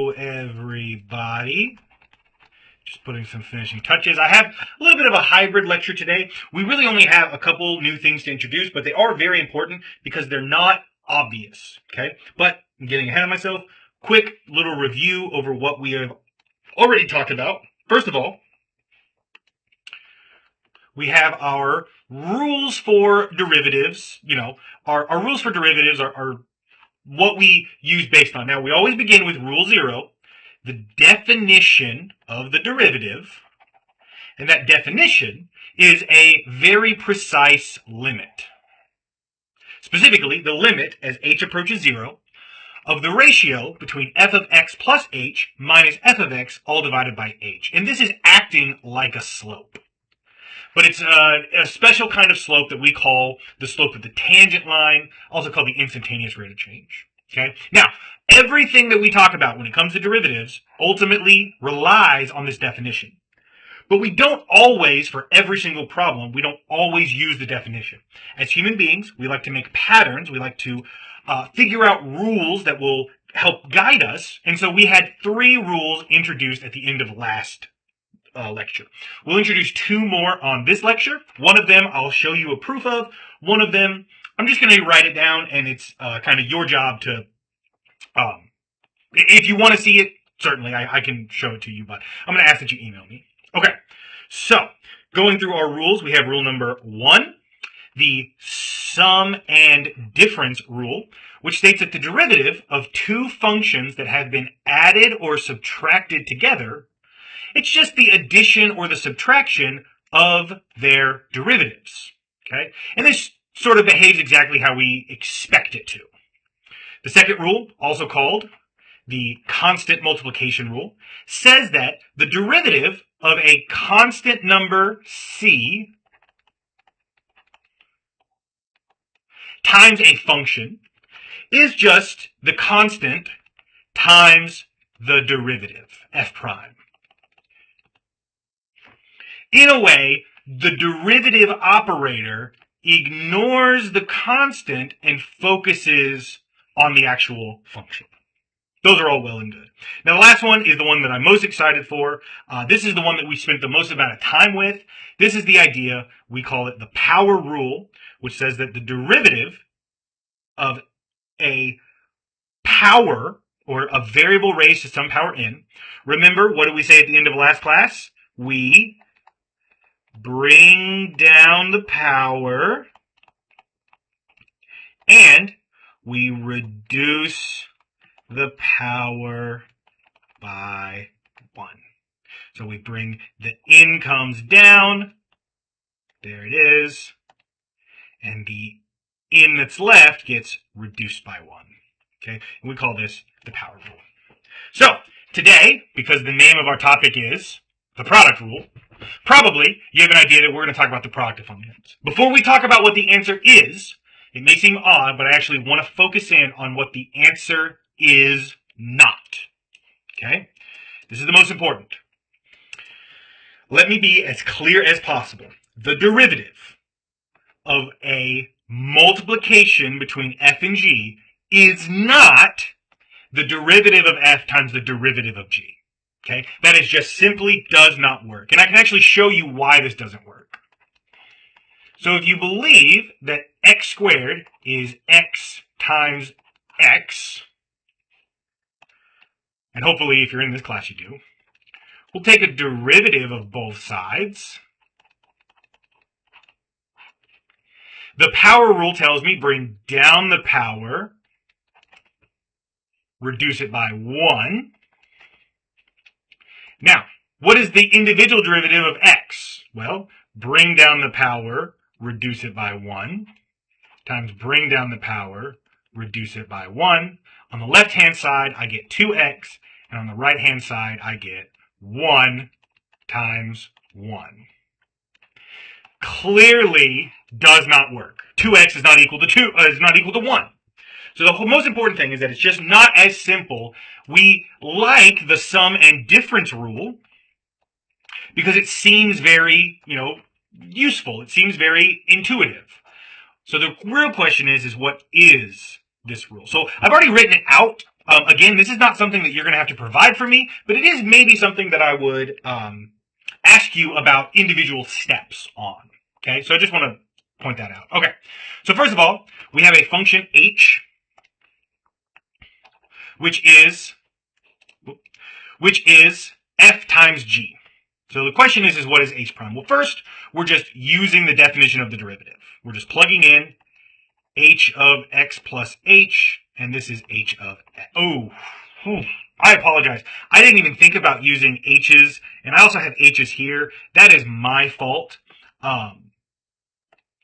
Hello, everybody. Just putting some finishing touches. I have a little bit of a hybrid lecture today. We really only have a couple new things to introduce, but they are very important because they're not obvious, okay? But I'm getting ahead of myself. Quick little review over what we have already talked about. First of all, we have our rules for derivatives. Our rules for derivatives are what we use based on. Now, we always begin with rule 0, the definition of the derivative, and that definition is a very precise limit. Specifically, the limit, as h approaches 0, of the ratio between f of x plus h minus f of x all divided by h. And this is acting like a slope. But it's a special kind of slope that we call the slope of the tangent line, also called the instantaneous rate of change. Okay? Now, everything that we talk about when it comes to derivatives ultimately relies on this definition. But we don't always, for every single problem, we don't always use the definition. As human beings, we like to make patterns. We like to figure out rules that will help guide us. And so we had 3 rules introduced at the end of last lecture. We'll introduce 2 more on this lecture. One of them I'll show you a proof of. One of them, I'm just going to write it down, and it's kind of your job to, if you want to see it, certainly I can show it to you, but I'm going to ask that you email me. Okay, so going through our rules, we have rule number 1, the sum and difference rule, which states that the derivative of 2 functions that have been added or subtracted together, it's just the addition or the subtraction of their derivatives. Okay, and this sort of behaves exactly how we expect it to. The second rule, also called the constant multiplication rule, says that the derivative of a constant number c times a function is just the constant times the derivative, f prime. In a way, the derivative operator ignores the constant and focuses on the actual function. Those are all well and good. Now, the last one is the one that I'm most excited for. This is the one that we spent the most amount of time with. This is the idea, we call it the power rule, which says that the derivative of a power, or a variable raised to some power n, remember, what did we say at the end of last class? We bring down the power and we reduce the power by 1. So we bring the incomes down, there it is, and the in that's left gets reduced by 1. Okay, and we call this the power rule. So today, because the name of our topic is the product rule, probably you have an idea that we're going to talk about the product of functions. Before we talk about what the answer is, it may seem odd, but I actually want to focus in on what the answer is not. Okay? This is the most important. Let me be as clear as possible. The derivative of a multiplication between f and g is not the derivative of f times the derivative of g. Okay? That is just simply does not work. And I can actually show you why this doesn't work. So if you believe that x squared is x times x, and hopefully if you're in this class you do, we'll take a derivative of both sides. The power rule tells me bring down the power, reduce it by 1. Now, what is the individual derivative of x? Well, bring down the power, reduce it by 1, times bring down the power, reduce it by 1. On the left-hand side, I get 2x, and on the right-hand side, I get 1 times 1. Clearly does not work. 2x is not equal to 2, is not equal to 1. So the most important thing is that it's just not as simple. We like the sum and difference rule because it seems very, useful. It seems very intuitive. So the real question is what is this rule? So I've already written it out Again, this is not something that you're going to have to provide for me, but it is maybe something that I would ask you about individual steps on. Okay, so I just want to point that out. Okay, so first of all, we have a function h, which is f times g. So the question is what is h prime? Well, first, we're just using the definition of the derivative. We're just plugging in h of x plus h, and this is h of x. Oh, I apologize. I didn't even think about using h's, and I also have h's here. That is my fault. I'm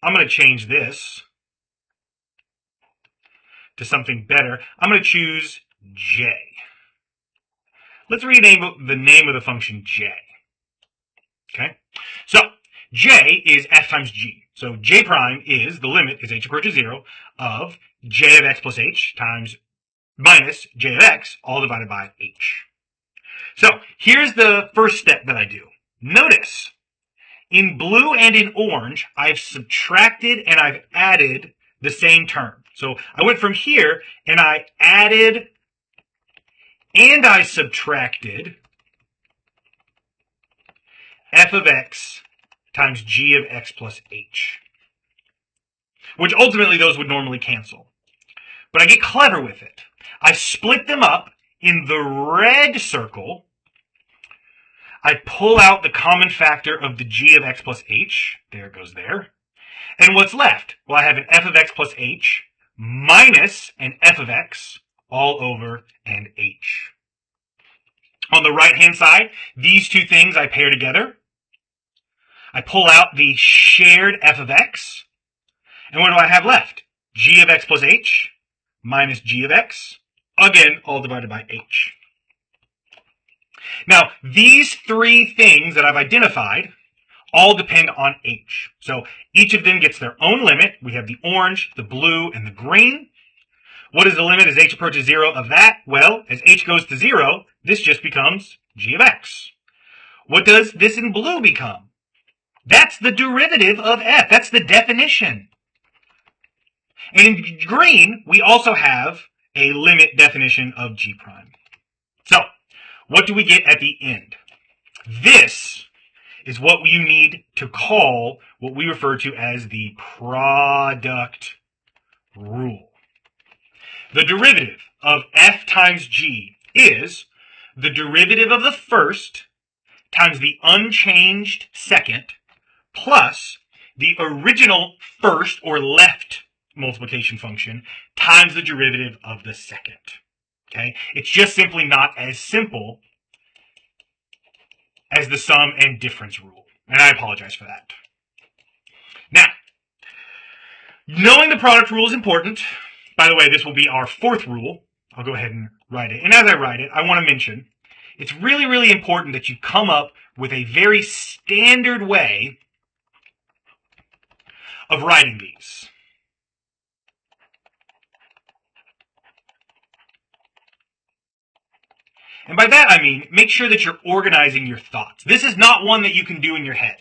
going to change this to something better. I'm going to choose j. Let's rename the name of the function j. Okay, so j is f times g. So j prime is, the limit is h approaches 0 of j of x plus h times minus j of x, all divided by h. So here's the first step that I do. Notice, in blue and in orange, I've subtracted and I've added the same term. So I went from here and I added and I subtracted f of x times g of x plus h, which ultimately those would normally cancel. But I get clever with it. I split them up in the red circle. I pull out the common factor of the g of x plus h. There it goes there. And what's left? Well, I have an f of x plus h minus an f of x all over an h. On the right-hand side, these two things I pair together. I pull out the shared f of x. And what do I have left? G of x plus h minus g of x. Again, all divided by h. Now, these three things that I've identified all depend on h. So each of them gets their own limit. We have the orange, the blue, and the green. What is the limit as h approaches 0 of that? Well, as h goes to 0, this just becomes g of x. What does this in blue become? That's the derivative of f. That's the definition. And in green, we also have a limit definition of g prime. So, what do we get at the end? This is what you need to call what we refer to as the product rule. The derivative of f times g is the derivative of the first times the unchanged second plus the original first or left multiplication function times the derivative of the second. Okay? It's just simply not as simple as the sum and difference rule. And I apologize for that. Now, knowing the product rule is important. By the way, this will be our fourth rule. I'll go ahead and write it. And as I write it, I want to mention, it's really, really important that you come up with a very standard way of writing these. And by that I mean, make sure that you're organizing your thoughts. This is not one that you can do in your head.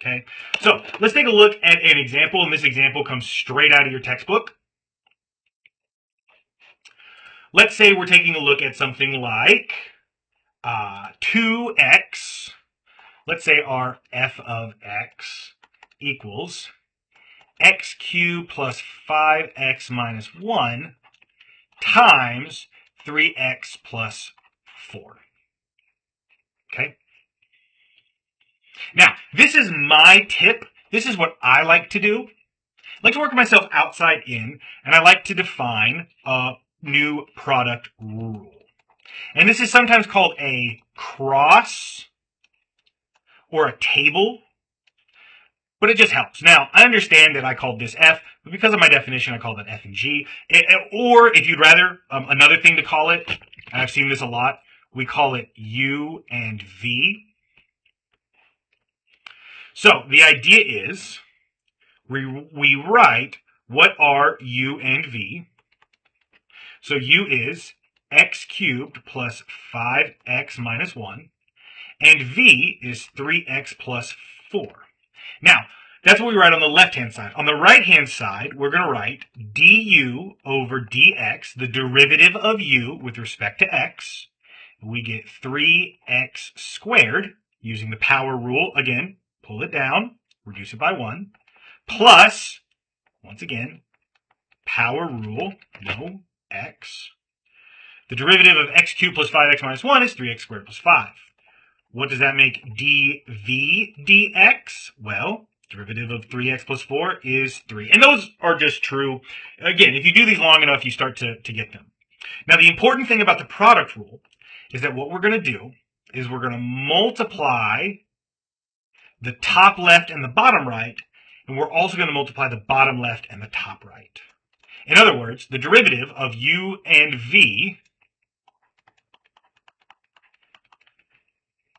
Okay? So let's take a look at an example, and this example comes straight out of your textbook. Let's say we're taking a look at something like 2x. Let's say our f of x equals x cubed plus 5x minus 1 times 3x plus 4. Okay? Now, this is my tip. This is what I like to do. I like to work myself outside in, and I like to define a new product rule. And this is sometimes called a cross or a table, but it just helps. Now, I understand that I called this f, but because of my definition, I called it f and g. Or if you'd rather, another thing to call it, and I've seen this a lot, we call it u and v. So the idea is we write what are u and v. So u is x cubed plus 5x minus 1, and v is 3x plus 4. Now, that's what we write on the left-hand side. On the right-hand side, we're going to write du over dx, the derivative of u with respect to x. We get 3x squared using the power rule. Again, pull it down, reduce it by 1, plus, once again, power rule, no x. The derivative of x cubed plus 5x minus 1 is 3x squared plus 5. What does that make dv dx? Well, derivative of 3x plus 4 is 3. And those are just true. Again, if you do these long enough, you start to get them. Now, the important thing about the product rule is that what we're going to do is we're going to multiply the top left and the bottom right, and we're also going to multiply the bottom left and the top right. In other words, the derivative of u and v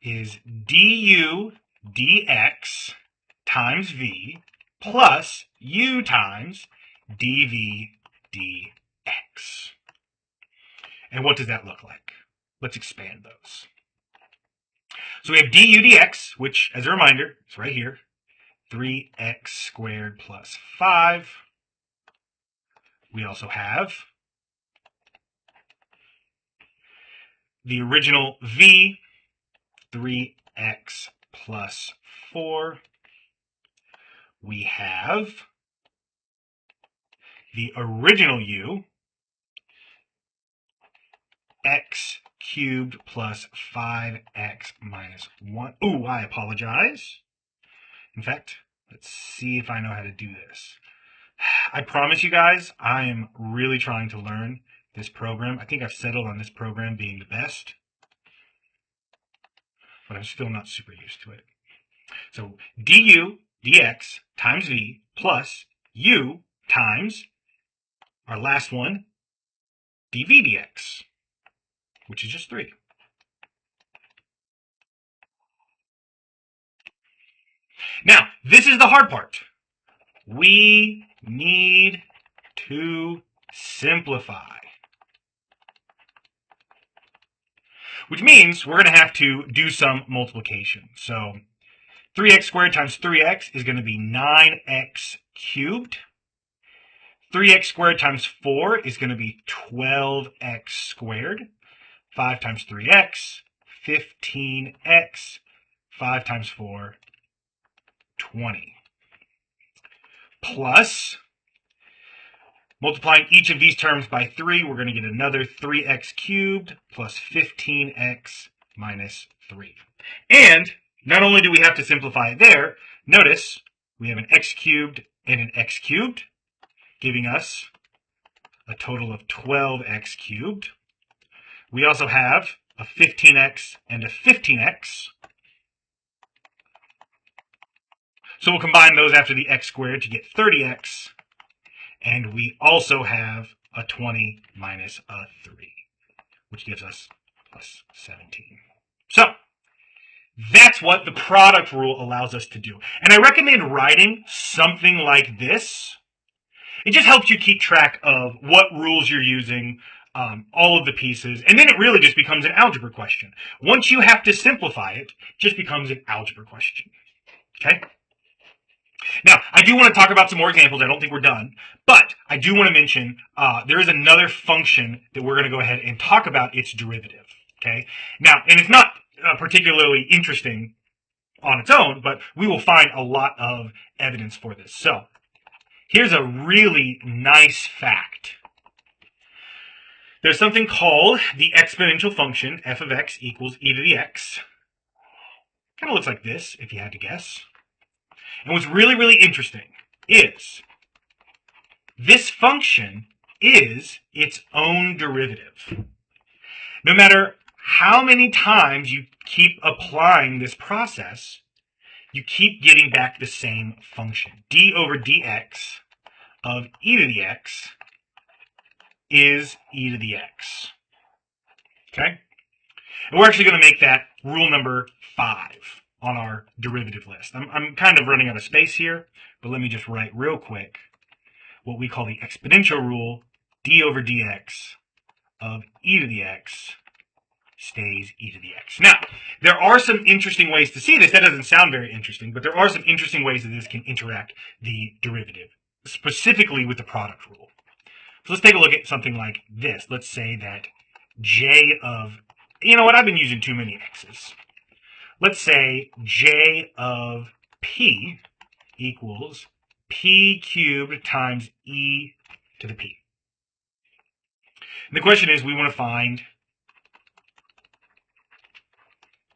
is du dx times v plus u times dv dx. And what does that look like? Let's expand those. So we have du dx, which, as a reminder, is right here, 3x squared plus 5. We also have the original v, 3x plus 4. We have the original u, x cubed plus 5x minus 1. Ooh, I apologize. In fact, let's see if I know how to do this. I promise you guys, I am really trying to learn this program. I think I've settled on this program being the best, but I'm still not super used to it. So du dx times v plus u times our last one, dv dx, which is just 3. Now, this is the hard part. We need to simplify, which means we're going to have to do some multiplication. So 3x squared times 3x is going to be 9x cubed. 3x squared times 4 is going to be 12x squared. 5 times 3x, 15x. 5 times 4, 20. Plus, multiplying each of these terms by 3, we're going to get another 3x cubed plus 15x minus 3. And not only do we have to simplify it there, notice we have an x cubed and an x cubed, giving us a total of 12x cubed. We also have a 15x and a 15x. So we'll combine those after the x squared to get 30x. And we also have a 20 minus a 3, which gives us plus 17. So that's what the product rule allows us to do. And I recommend writing something like this. It just helps you keep track of what rules you're using, all of the pieces, and then it really just becomes an algebra question. Once you have to simplify it, it just becomes an algebra question. Okay? Now, I do want to talk about some more examples. I don't think we're done, but I do want to mention there is another function that we're going to go ahead and talk about its derivative. Okay? Now, and it's not particularly interesting on its own, but we will find a lot of evidence for this. So, here's a really nice fact. There's something called the exponential function f of x equals e to the x. Kind of looks like this, if you had to guess. And what's really, really interesting is this function is its own derivative. No matter how many times you keep applying this process, you keep getting back the same function. D over dx of e to the x is e to the x. Okay? And we're actually going to make that rule number 5 on our derivative list. I'm kind of running out of space here, but let me just write real quick what we call the exponential rule, d over dx of e to the x stays e to the x. Now, there are some interesting ways to see this. That doesn't sound very interesting, but there are some interesting ways that this can interact the derivative, specifically with the product rule. So let's take a look at something like this. Let's say that j of, you know what, I've been using too many x's. Let's say j of p equals p cubed times e to the p. And the question is, we want to find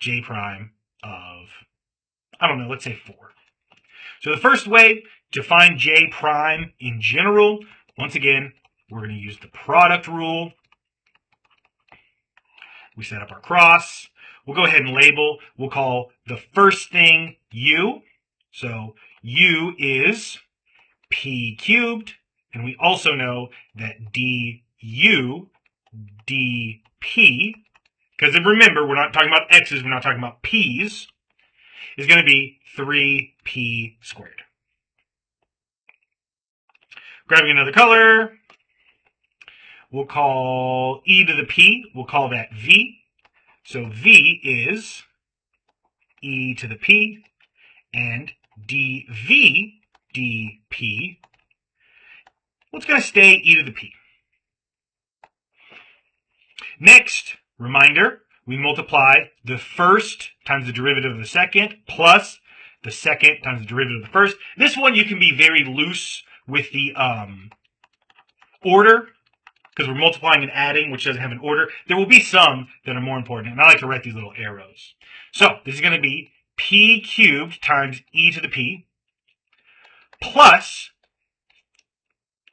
j prime of, I don't know, let's say 4. So the first way to find j prime in general, once again, we're going to use the product rule. We set up our cross. We'll go ahead and label. We'll call the first thing u. So u is p cubed. And we also know that du dp, because remember, we're not talking about x's, we're not talking about p's, is going to be 3p squared. Grabbing another color, we'll call e to the p, we'll call that v. So v is e to the p, and dv dp, well, it's going to stay e to the p. Next, reminder, we multiply the first times the derivative of the second plus the second times the derivative of the first. This one you can be very loose with the order, because we're multiplying and adding, which doesn't have an order. There will be some that are more important, and I like to write these little arrows. So this is going to be p cubed times e to the p plus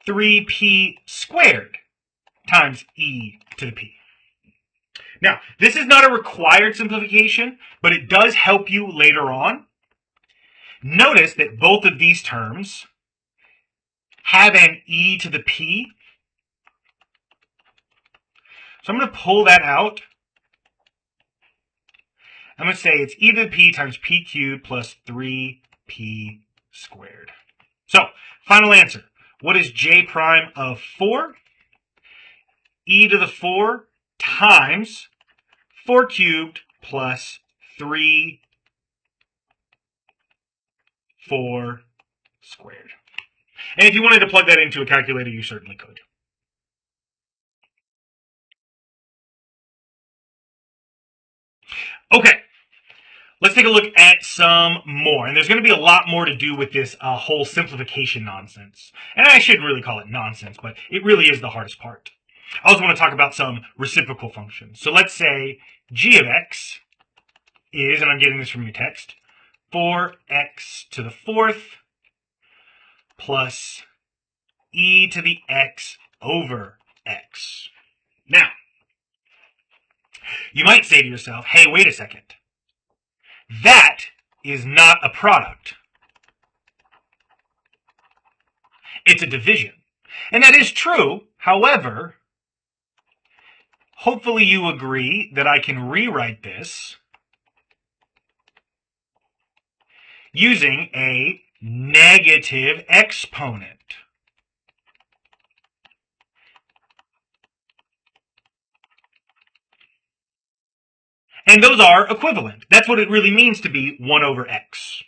3p squared times e to the p. Now, this is not a required simplification, but it does help you later on. Notice that both of these terms have an e to the p. So I'm going to pull that out. I'm going to say it's e to the p times p cubed plus 3p squared. So, final answer. What is j prime of 4? E to the 4 times 4 cubed plus 3 4 squared. And if you wanted to plug that into a calculator, you certainly could. Okay, let's take a look at some more. And there's going to be a lot more to do with this whole simplification nonsense. And I shouldn't really call it nonsense, but it really is the hardest part. I also want to talk about some reciprocal functions. So let's say g of x is, and I'm getting this from your text, 4x to the 4th plus e to the x over x. Now, you might say to yourself, hey, wait a second. That is not a product. It's a division. And that is true. However, hopefully you agree that I can rewrite this using a negative exponent. And those are equivalent. That's what it really means to be 1 over x.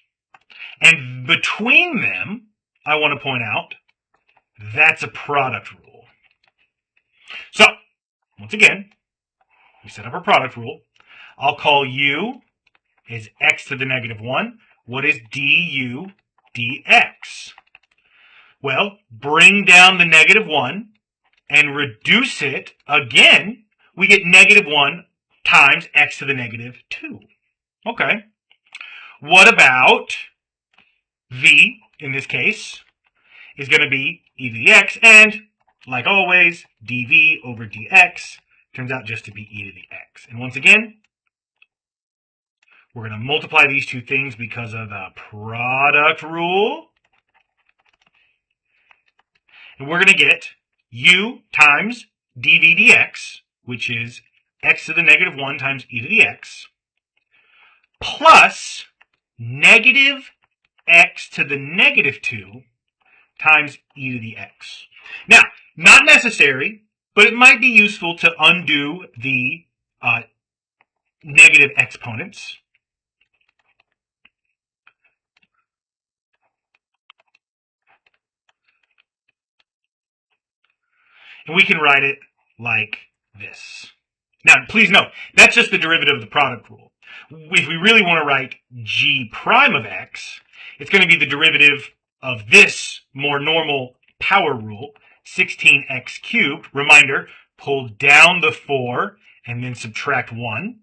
And between them, I want to point out, that's a product rule. So, once again, we set up our product rule. I'll call u is x to the negative 1. What is du dx? Well, bring down the negative 1 and reduce it again. We get negative 1 times x to the negative 2. Okay. What about v, in this case, is going to be e to the x, and, like always, dv over dx turns out just to be e to the x. And once again, we're going to multiply these two things because of the product rule. And we're going to get u times dv dx, which is x to the negative 1 times e to the x, plus negative x to the negative 2 times e to the x. Now, not necessary, but it might be useful to undo the negative exponents. And we can write it like this. Now, please note, that's just the derivative of the product rule. If we really want to write g prime of x, it's going to be the derivative of this more normal power rule, 16x cubed. Reminder, pull down the 4 and then subtract 1.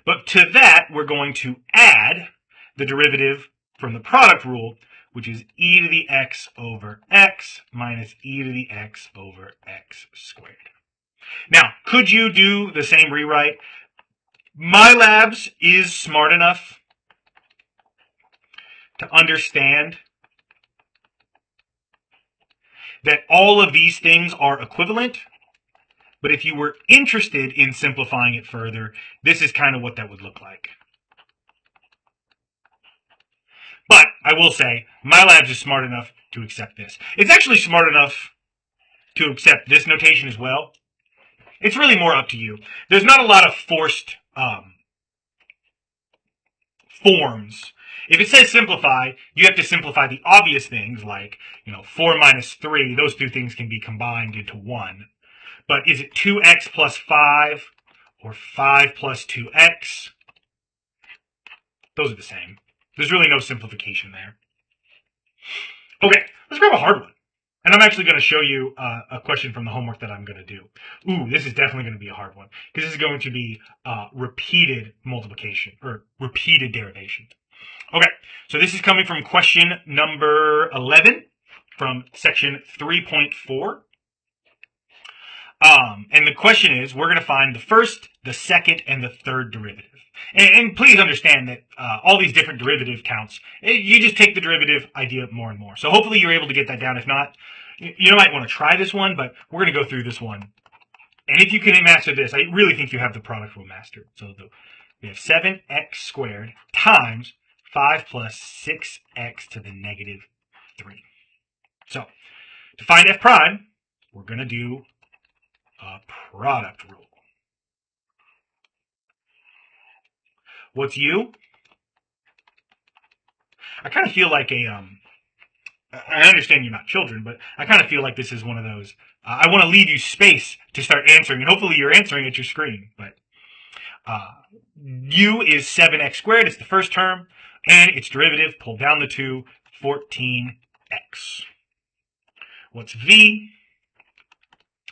But to that, we're going to add the derivative from the product rule, which is e to the x over x minus e to the x over x squared. Now, could you do the same rewrite? MyLabs is smart enough to understand that all of these things are equivalent, but if you were interested in simplifying it further, this is kind of what that would look like. But I will say, MyLabs is smart enough to accept this. It's actually smart enough to accept this notation as well. It's really more up to you. There's not a lot of forced forms. If it says simplify, you have to simplify the obvious things like, 4 minus 3. Those two things can be combined into 1. But is it 2x plus 5 or 5 plus 2x? Those are the same. There's really no simplification there. Okay, let's grab a hard one. And I'm actually going to show you a question from the homework that I'm going to do. Ooh, this is definitely going to be a hard one, because this is going to be repeated multiplication, or repeated derivation. Okay, so this is coming from question number 11 from section 3.4. And the question is, we're going to find the first, the second, and the third derivative. And please understand that all these different derivative counts, you just take the derivative idea more and more. So hopefully you're able to get that down. If not, you might want to try this one, but we're going to go through this one. And if you can master this, I really think you have the product rule mastered. So we have 7x squared times 5 plus 6x to the negative 3. So to find f prime, we're going to do a product rule. What's u? I kind of feel like I understand you're not children, but I kind of feel like this is one of those, I want to leave you space to start answering, and hopefully you're answering at your screen. But u is 7x squared, it's the first term, and its derivative, pull down the 2, 14x. What's v?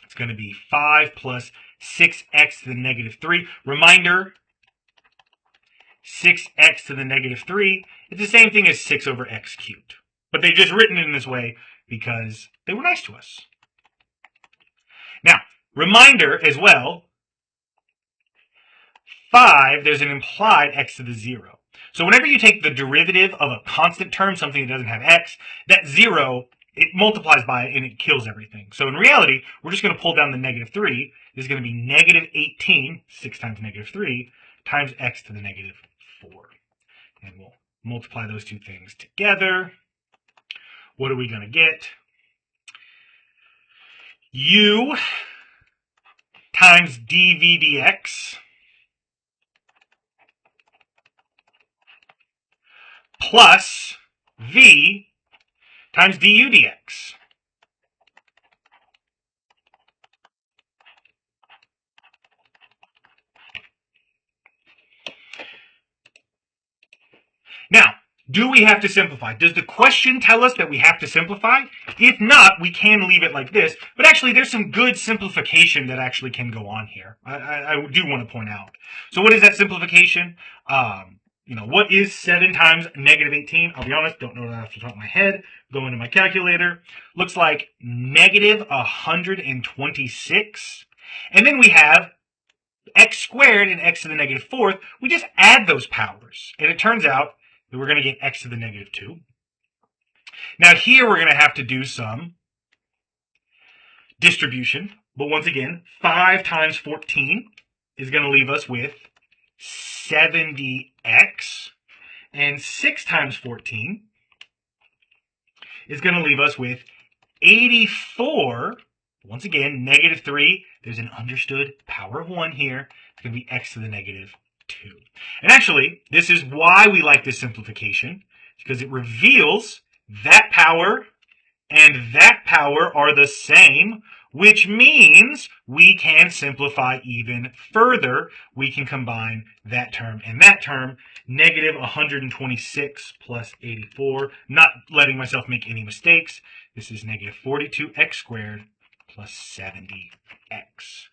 It's going to be 5 plus 6x to the negative 3. Reminder, 6x to the negative 3 is the same thing as 6 over x cubed. But they've just written it in this way because they were nice to us. Now, reminder as well, 5, there's an implied x to the 0. So whenever you take the derivative of a constant term, something that doesn't have x, that 0, it multiplies by it and it kills everything. So in reality, we're just going to pull down the negative 3. This is going to be negative 18, 6 times negative 3, times x to the negative 4. And we'll multiply those two things together. What are we going to get? U times dv dx plus v times du dx. Now, do we have to simplify? Does the question tell us that we have to simplify? If not, we can leave it like this. But actually, there's some good simplification that actually can go on here. I do want to point out. So what is that simplification? What is 7 times negative 18? I'll be honest, don't know that off the top of my head. Go into my calculator. Looks like negative 126. And then we have x squared and x to the negative 4th. We just add those powers. And it turns out that we're going to get x to the negative 2. Now here we're going to have to do some distribution. But once again, 5 times 14 is going to leave us with 70x. And 6 times 14 is going to leave us with 84. Once again, negative 3. There's an understood power of 1 here. It's going to be x to the negative 2. And actually, this is why we like this simplification, because it reveals that power and that power are the same, which means we can simplify even further. We can combine that term and that term, negative 126 plus 84, not letting myself make any mistakes. This is negative 42x squared plus 70x.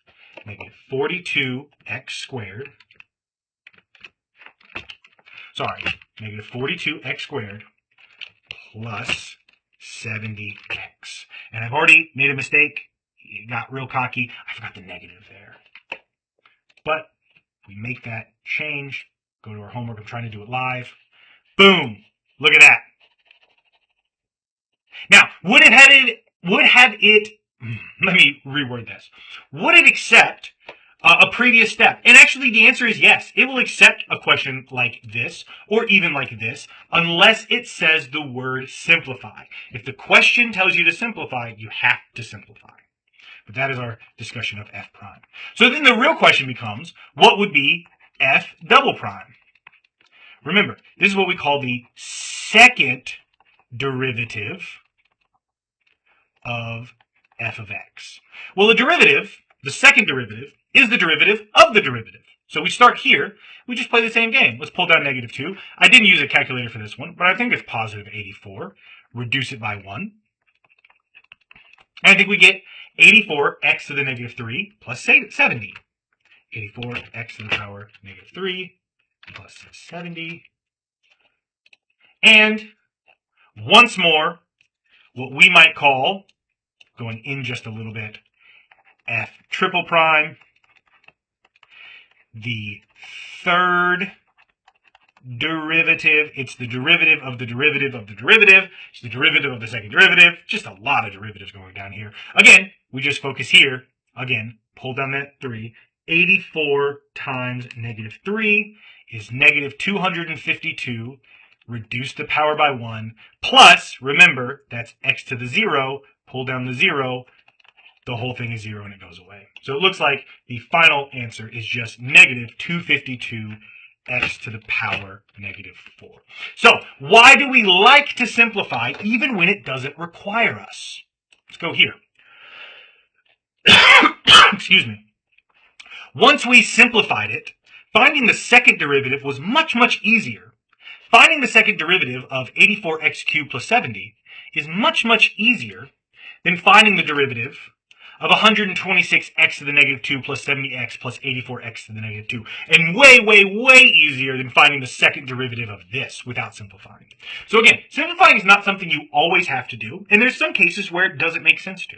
Negative 42x squared. Sorry, negative 42x squared plus 70x. And I've already made a mistake. It got real cocky. I forgot the negative there. But we make that change. Go to our homework. I'm trying to do it live. Boom. Look at that. Now, would have it, let me reword this. Would it accept a previous step? And actually the answer is yes. It will accept a question like this or even like this unless it says the word simplify. If the question tells you to simplify, you have to simplify. But that is our discussion of f prime. So then the real question becomes, what would be f double prime? Remember, this is what we call the second derivative of f of x. Well, the second derivative, is the derivative of the derivative. So we start here. We just play the same game. Let's pull down negative 2. I didn't use a calculator for this one, but I think it's positive 84. Reduce it by 1. And I think we get 84x to the negative 3 plus 70. 84x to the power negative 3 plus 70. And once more, what we might call, going in just a little bit, f triple prime, the third derivative. It's the derivative of the derivative of the derivative. It's the derivative of the second derivative. Just a lot of derivatives going down here. Again, we just focus here. Again, pull down that 3. 84 times negative 3 is negative 252. Reduce the power by 1. Plus, remember, that's x to the 0. Pull down the 0. The whole thing is 0 and it goes away. So it looks like the final answer is just negative 252 x to the power negative 4. So why do we like to simplify even when it doesn't require us? Let's go here. Excuse me. Once we simplified it, finding the second derivative was much, much easier. Finding the second derivative of 84x cubed plus 70 is much, much easier than finding the derivative of 126x to the negative 2 plus 70x plus 84x to the negative 2. And way, way, way easier than finding the second derivative of this without simplifying. So again, simplifying is not something you always have to do, and there's some cases where it doesn't make sense to.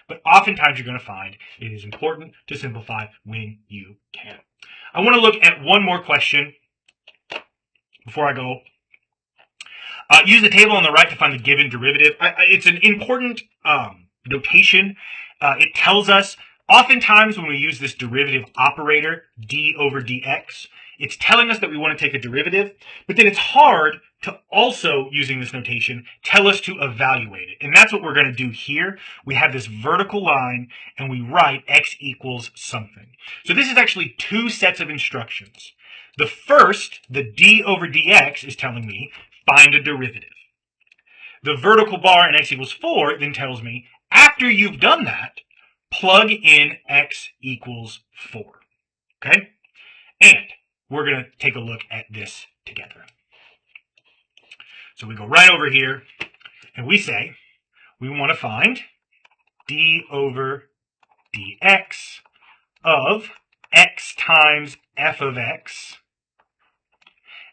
But oftentimes you're going to find it is important to simplify when you can. I want to look at one more question before I go. Use the table on the right to find the given derivative. It's an important notation. It tells us, oftentimes when we use this derivative operator, d over dx, it's telling us that we want to take a derivative, but then it's hard to also, using this notation, tell us to evaluate it. And that's what we're going to do here. We have this vertical line, and we write x equals something. So this is actually two sets of instructions. The first, the d over dx, is telling me, find a derivative. The vertical bar in x equals 4 then tells me, after you've done that, plug in x equals 4. Okay? And we're going to take a look at this together. So we go right over here, and we say we want to find d over dx of x times f of x.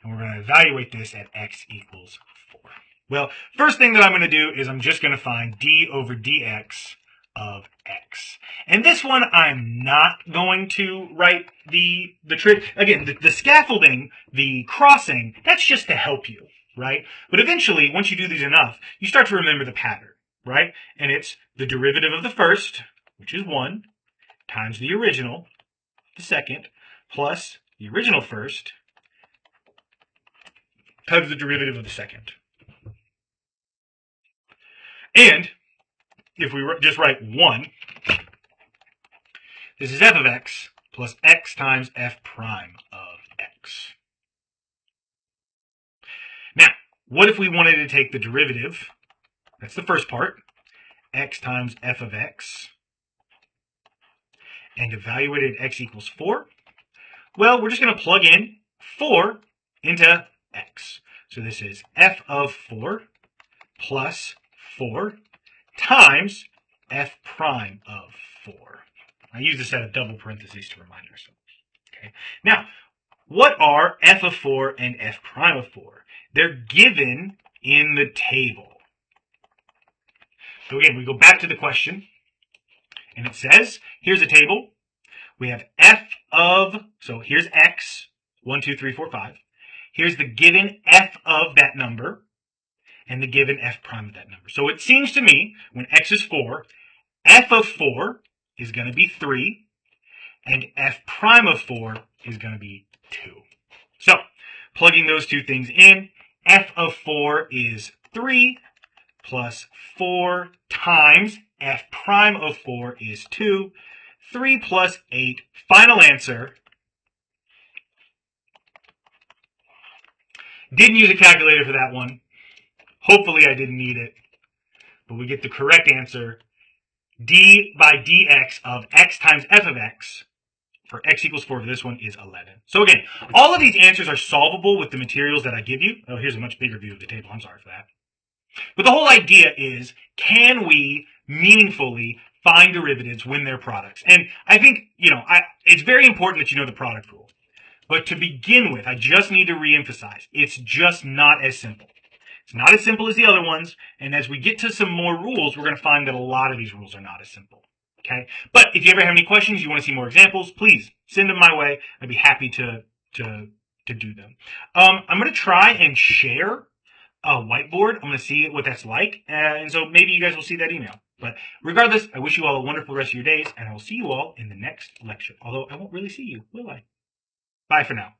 And we're going to evaluate this at x equals 4. Well, first thing that I'm going to do is I'm just going to find d over dx of x. And this one, I'm not going to write the trick. Again, the scaffolding, the crossing, that's just to help you, right? But eventually, once you do these enough, you start to remember the pattern, right? And it's the derivative of the first, which is 1, times the original, the second, plus the original first, times the derivative of the second. And if we just write 1, this is f of x plus x times f prime of x. Now, what if we wanted to take the derivative? That's the first part. X times f of x. And evaluate it at x equals 4. Well, we're just going to plug in 4 into x. So this is f of 4 plus 4 times f prime of 4. I use this at a double parentheses to remind ourselves. Okay. Now, what are f of 4 and f prime of 4? They're given in the table. So again, we go back to the question, and it says, here's a table. We have f of, so here's x, 1, 2, 3, 4, 5. Here's the given f of that number, and the given f prime of that number. So it seems to me, when x is 4, f of 4 is going to be 3, and f prime of 4 is going to be 2. So, plugging those two things in, f of 4 is 3, plus 4 times f prime of 4 is 2. 3 plus 8, final answer. Didn't use a calculator for that one. Hopefully I didn't need it. But we get the correct answer. D by dx of x times f of x for x equals 4 for this one is 11. So again, all of these answers are solvable with the materials that I give you. Oh, here's a much bigger view of the table. I'm sorry for that. But the whole idea is, can we meaningfully find derivatives when they're products? And I think, it's very important that you know the product rule. But to begin with, I just need to reemphasize, it's just not as simple. It's not as simple as the other ones, and as we get to some more rules, we're going to find that a lot of these rules are not as simple. Okay? But if you ever have any questions, you want to see more examples, please send them my way. I'd be happy to do them. I'm going to try and share a whiteboard. I'm going to see what that's like, and so maybe you guys will see that email. But regardless, I wish you all a wonderful rest of your days, and I will see you all in the next lecture. Although I won't really see you, will I? Bye for now.